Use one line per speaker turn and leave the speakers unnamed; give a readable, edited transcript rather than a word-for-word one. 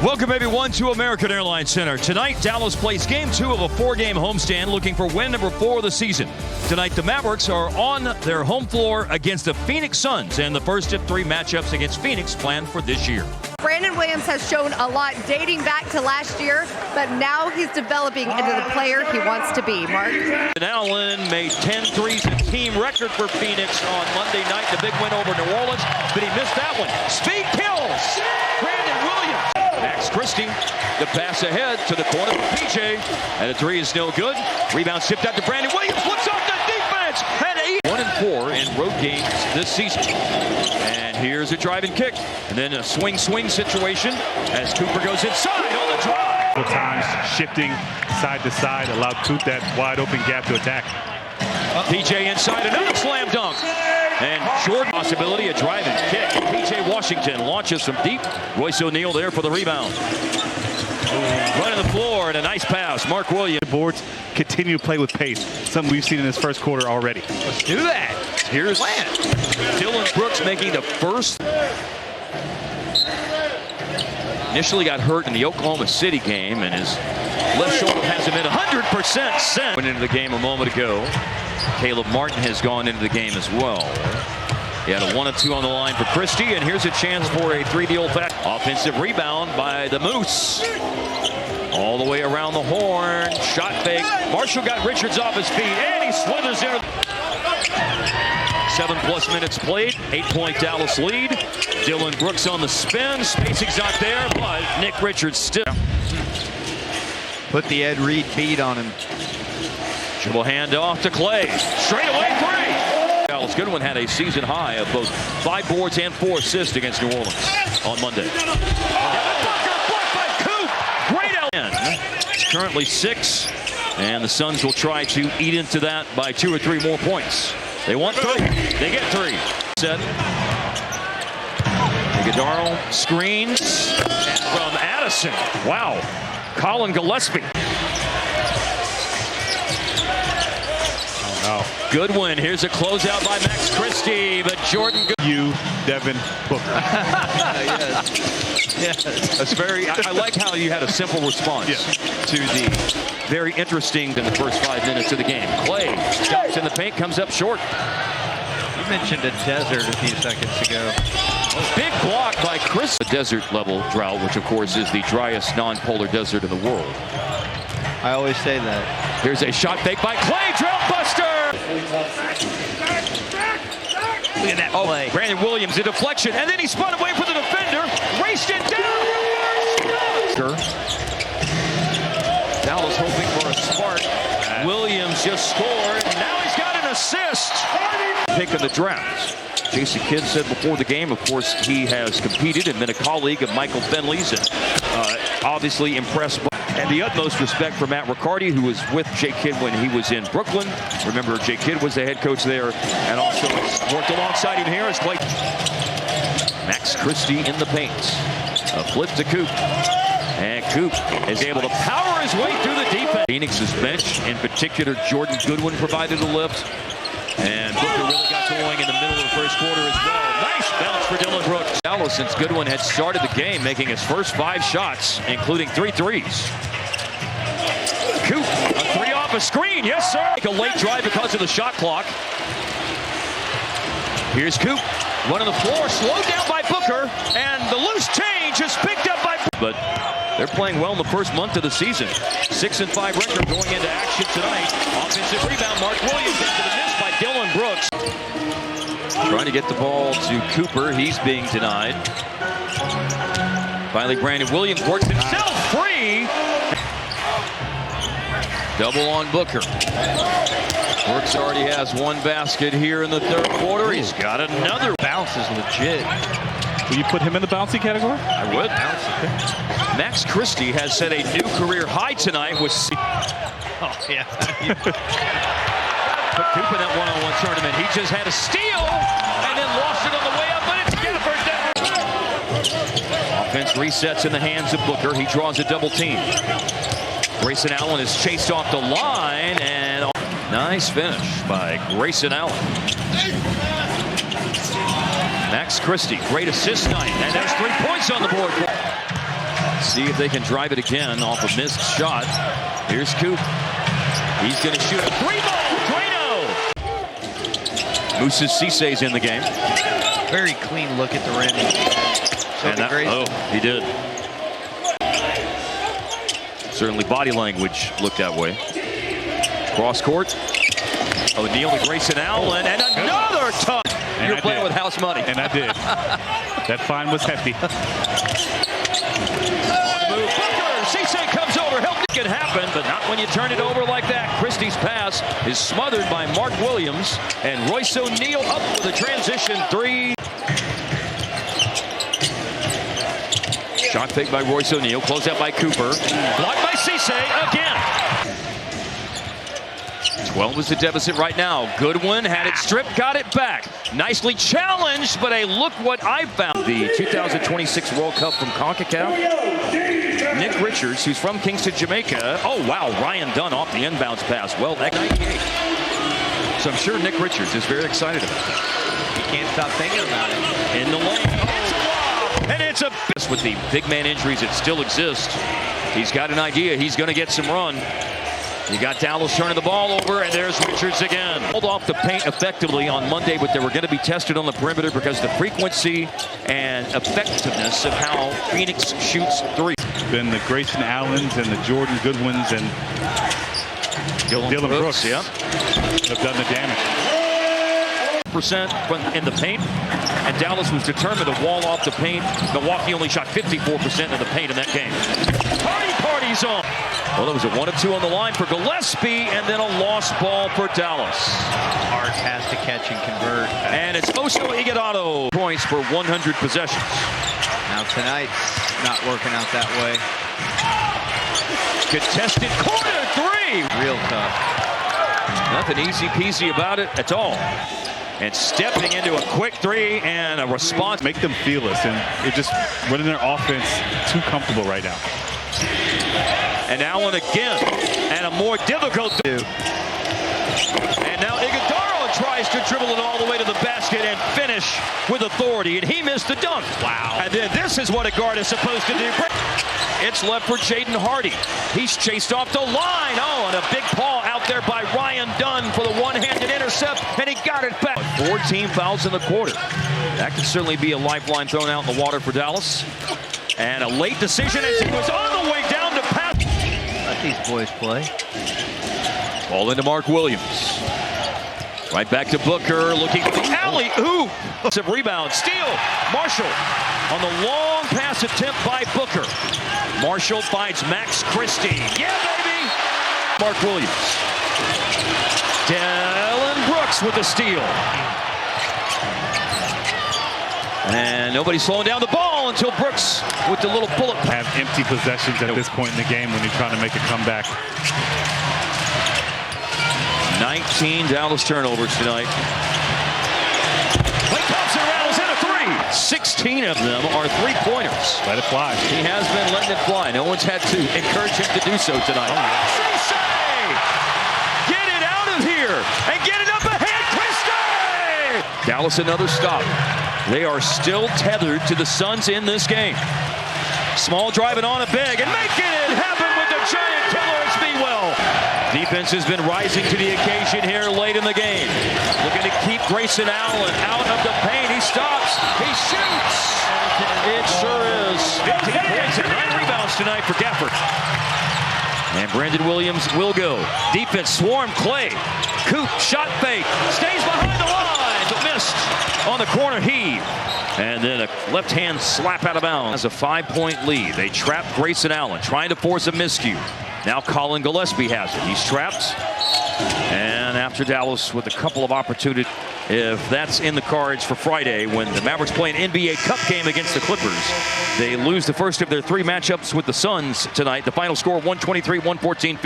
Welcome everyone to American Airlines Center. Tonight, Dallas plays game 2 of a 4-game homestand looking for win number 4 of the season. Tonight, the Mavericks are on their home floor against the Phoenix Suns, and the first of 3 matchups against Phoenix planned for this year.
Brandon Williams has shown a lot dating back to last year, but now he's developing into the player he wants to be. Mark?
Allen made 10 threes, a team record for Phoenix on Monday night, the big win over New Orleans, but he missed that one. Speed kills! Brandon Williams. Max Christie, the pass ahead to the corner for PJ, and a 3 is no good. Rebound shipped out to Brandon Williams, looks off the defense, and 1 and 4 in road games this season. And here's a driving kick, and then a swing situation as Cooper goes inside on the drive.
Times shifting side to side allowed Coop that wide open gap to attack.
PJ inside, another slam dunk. And short possibility, a driving kick. PJ Washington launches from deep. Royce O'Neal there for the rebound. Running the floor and a nice pass. Mark Williams.
The boards continue to play with pace, something we've seen in this first quarter already.
Let's do that. Here's Dylan Brooks making the first. Initially got hurt in the Oklahoma City game, and his left shoulder hasn't been 100% since. Went into the game a moment ago. Caleb Martin has gone into the game as well. He had a 1 and 2 on the line for Christie, and here's a chance for a 3-deal offensive rebound by the Moose. All the way around the horn, shot fake. Marshall got Richards off his feet, and he slithers in. 7+ minutes played, 8-point Dallas lead. Dylan Brooks on the spin, spacing's not there, but Nick Richards still.
Put the Ed Reed beat on him.
Dribble hand off to Clay. Straight away 3. Dallas Goodwin had a season high of both 5 boards and 4 assists against New Orleans on Monday. Blocked by Coop. Great out. It's currently 6, and the Suns will try to eat into that by 2 or 3 more points. They want 3. They get 3. Set. Iguodala screens from Addison. Wow. Colin Gillespie.
Oh.
Goodwin. Here's a closeout by Max Christie, but Jordan.
Devin Booker.
Yes. That's very. I like how you had a simple response to the very interesting in the first 5 minutes of the game. Clay jumps in the paint, comes up short.
You mentioned a desert a few seconds ago.
Big block by Chris. The desert level drought, which of course is the driest non-polar desert in the world.
I always say that.
Here's a shot fake by Clay, drought buster.
Look at that play.
Brandon Williams, a deflection, and then he spun away from the defender, raced it down. Dallas hoping for a spark. Williams just scored. Now he's got an assist. Pick of the draft. Jason Kidd said before the game, of course, he has competed and been a colleague of Michael Finley's, and obviously impressed. And the utmost respect for Matt Riccardi, who was with Jay Kidd when he was in Brooklyn. Remember, Jay Kidd was the head coach there, and also worked alongside him here as Clay. Max Christie in the paint. A flip to Coop. And Coop is able to power his way through the defense. Phoenix's bench, in particular, Jordan Goodwin provided a lift. And Booker really got going in the middle of the first quarter as well. Nice bounce for Dylan Brooks. Dallas, since Goodwin had started the game, making his first 5 shots, including 3 threes. Coop, a 3 off a screen. Yes, sir. Take a late drive because of the shot clock. Here's Coop, running the floor, slowed down by Booker, and the loose change is picked up by. But they're playing well in the first month of the season. 6-5 record going into action tonight. Offensive rebound, Mark Williams into the miss by Dylan Brooks. Trying to get the ball to Cooper. He's being denied. Finally, Brandon Williams works himself free. Double on Booker. Brooks already has 1 basket here in the 3rd quarter. He's got another.
Bounce is legit.
Will you put him in the bouncy category?
I would. Max Christie has set a new career high tonight with.
Oh, yeah.
Put Coop in that one-on-one tournament. He just had a steal and then lost it on the way up, but it's Gafford down. Offense resets in the hands of Booker. He draws a double team. Grayson Allen is chased off the line, and nice finish by Grayson Allen. Max Christie, great assist night, and there's 3 points on the board. See if they can drive it again off a missed shot. Here's Coop. He's going to shoot a three-ball. Drano. Moussa Cisse's in the game.
Very clean look at the rim. He did. Certainly body language looked that way. Cross court. O'Neal to Grayson Allen, and another touch. You're playing with house money.
And I did. That fine was hefty.
On the move, Booker. Cisse comes over. Help it can happen, but not when you turn it over like that. Christie's pass is smothered by Mark Williams, and Royce O'Neal up with a transition three. Shot fake by Royce O'Neal. Closed out by Cooper. Blocked by Cisse again. 12 is the deficit right now. Goodwin had it stripped, got it back. Nicely challenged, but hey, look what I found. The 2026 World Cup from CONCACAF. Nick Richards, who's from Kingston, Jamaica. Oh, wow, Ryan Dunn off the inbounds pass. Well, that 98. So I'm sure Nick Richards is very excited about it.
He can't stop thinking about it.
In the lane. Oh, and it's a with the big man injuries that still exist. He's got an idea. He's going to get some run. You got Dallas turning the ball over, and there's Richards again. Pulled off the paint effectively on Monday, but they were going to be tested on the perimeter because the frequency and effectiveness of how Phoenix shoots three.
Been the Grayson Allens and the Jordan Goodwins and Dylan Brooks
yeah,
have done the damage.
Percent in the paint, and Dallas was determined to wall off the paint. Milwaukee only shot 54% of the paint in that game. Party's on. Well, there was a 1 of 2 on the line for Gillespie, and then a lost ball for Dallas.
Hart has to catch and convert.
And it's Oso Iguodala points for 100 possessions.
Now tonight's not working out that way.
Contested corner three.
Real tough.
Nothing easy peasy about it at all. And stepping into a quick three and a response.
Make them feel us, and they're just running their offense too comfortable right now.
And Allen again, and a more difficult. And now Iguodala tries to dribble it all the way to the basket and finish with authority, and he missed the dunk.
Wow.
And then this is what a guard is supposed to do. It's left for Jaden Hardy. He's chased off the line. Oh, and a big paw out there by Ryan Dunn for the one-handed intercept, and he got it back. 14 fouls in the quarter. That could certainly be a lifeline thrown out in the water for Dallas. And a late decision as he was on the way down to pass.
Let these boys play.
Ball into Mark Williams. Right back to Booker, looking for the alley-oop. Some rebound, steal. Marshall on the long pass attempt by Booker. Marshall finds Max Christie. Yeah, baby! Mark Williams. Dylan Brooks with the steal. And nobody's slowing down the ball until Brooks with the little bullet.
Have empty possessions at this point in the game when you're trying to make a comeback.
19 Dallas turnovers tonight. Klay Thompson rattles in a three. 16 of them are three-pointers.
Let it fly.
He has been letting it fly. No one's had to encourage him to do so tonight. Cisse! Get it out of here and get it up ahead, Christie! Dallas another stop. They are still tethered to the Suns in this game. Small driving on a big and making it happen with the giant killer. It's Speedwell. Defense has been rising to the occasion here late in the game. Looking to keep Grayson Allen out of the paint. He stops. He shoots. It sure is. 15 points and 9 rebounds tonight for Gafford. And Brandon Williams will go. Defense swarm Klay. Coop shot fake. Stays behind the line, but missed on the corner heave. And then a left-hand slap out of bounds. Has a 5-point lead. They trap Grayson Allen, trying to force a miscue. Now Colin Gillespie has it. He's trapped. And after Dallas with a couple of opportunities, if that's in the cards for Friday when the Mavericks play an NBA Cup game against the Clippers, they lose the first of their 3 matchups with the Suns tonight. The final score 123-114.